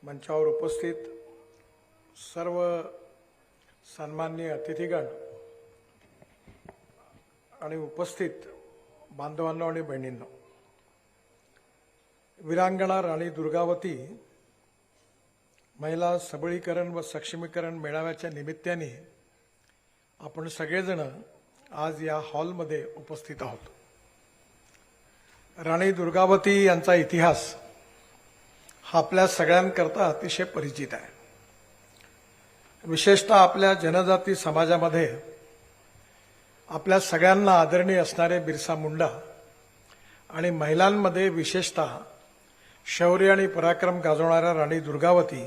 मंचावर उपस्थित सर्व सन्माननीय अतिथीगण आणि उपस्थित बांधवांनो आणि बहिणींनो, वीरांगणा राणी दुर्गावती महिला सबळीकरण व सक्षमीकरण मेळाव्याच्या निमित्ताने आपण सगळेजण आज या हॉलमध्ये उपस्थित आहोत। राणी दुर्गावती यांचा इतिहास हा आपल्या सगळ्यांकरता अतिशय परिचित आहे। विशेषतः आपल्या जनजाती समाजामध्ये आपल्या सगळ्यांना आदरणीय असणारे बिरसा मुंडा आणि महिलांमध्ये विशेषतः शौर्य आणि पराक्रम गाजवणाऱ्या राणी दुर्गावती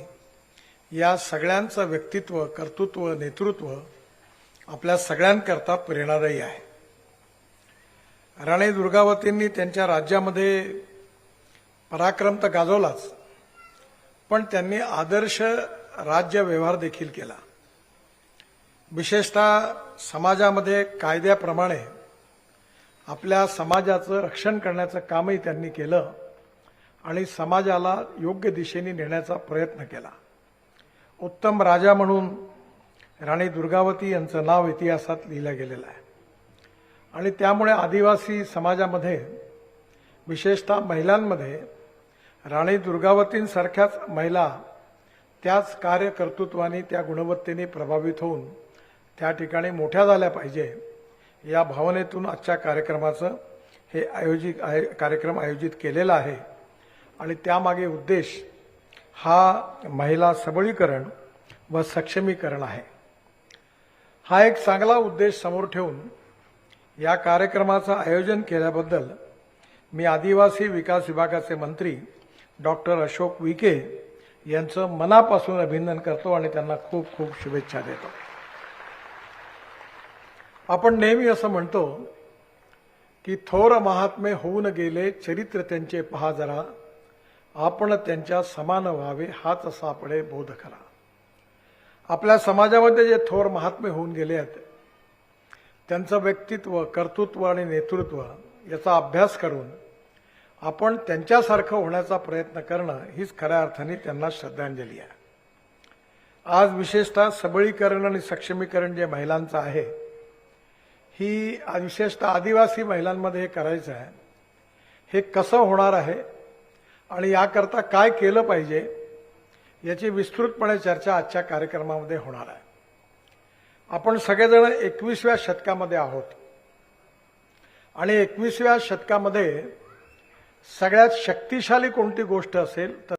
या सगळ्यांचं व्यक्तित्व, कर्तृत्व, नेतृत्व आपल्या सगळ्यांकरता प्रेरणादायी आहे। राणी दुर्गावतींनी त्यांच्या राज्यामध्ये पराक्रम तर गाजवलाच, पण त्यांनी आदर्श राज्य व्यवहार देखील केला। विशेषतः समाजामध्ये कायद्याप्रमाणे आपल्या समाजाचं रक्षण करण्याचं कामही त्यांनी केलं आणि समाजाला योग्य दिशेने नेण्याचा प्रयत्न केला। उत्तम राजा म्हणून राणी दुर्गावती यांचं नाव इतिहासात लिहिलं गेलेलं आहे आणि त्यामुळे आदिवासी समाजामध्ये विशेषतः महिलांमध्ये राणी दुर्गावतींसारख्याच महिला त्याच कार्यकर्तृत्वाने, त्या गुणवत्तेने प्रभावित होऊन त्या ठिकाणी मोठ्या झाल्या पाहिजे या भावनेतून आजच्या कार्यक्रमाचं हे कार्यक्रम आयोजित केलेला आहे आणि त्यामागे उद्देश हा महिला सबळीकरण व सक्षमीकरण आहे। हा एक चांगला उद्देश समोर ठेवून या कार्यक्रमाचं आयोजन केल्याबद्दल मी आदिवासी विकास विभागाचे मंत्री डॉक्टर अशोक विखे यांचं मनापासून अभिनंदन करतो आणि त्यांना खूप खूप शुभेच्छा देतो। आपण नेहमी असं म्हणतो की थोर महात्मे होऊन गेले, चरित्र त्यांचे पहा जरा, आपण त्यांच्या समान व्हावे हाच सापडे बोध खरा। आपल्या समाजामध्ये जे थोर महात्मे होऊन गेले आहेत त्यांचं व्यक्तित्व, कर्तृत्व आणि नेतृत्व याचा अभ्यास करून आपण त्यांच्यासारखं होण्याचा प्रयत्न करणं हीच खऱ्या अर्थाने त्यांना श्रद्धांजली आहे। आज विशेषतः सबळीकरण आणि सक्षमीकरण जे महिलांचं आहे, ही विशेषतः आदिवासी महिलांमध्ये हे करायचं आहे। हे कसं होणार आहे आणि याकरता काय केलं पाहिजे याची विस्तृतपणे चर्चा आजच्या कार्यक्रमामध्ये होणार आहे। आपण सगळेजण 21व्या शतकामध्ये आहोत आणि 21व्या शतकामध्ये सगळ्यात शक्तिशाली कोणती गोष्ट असेल तर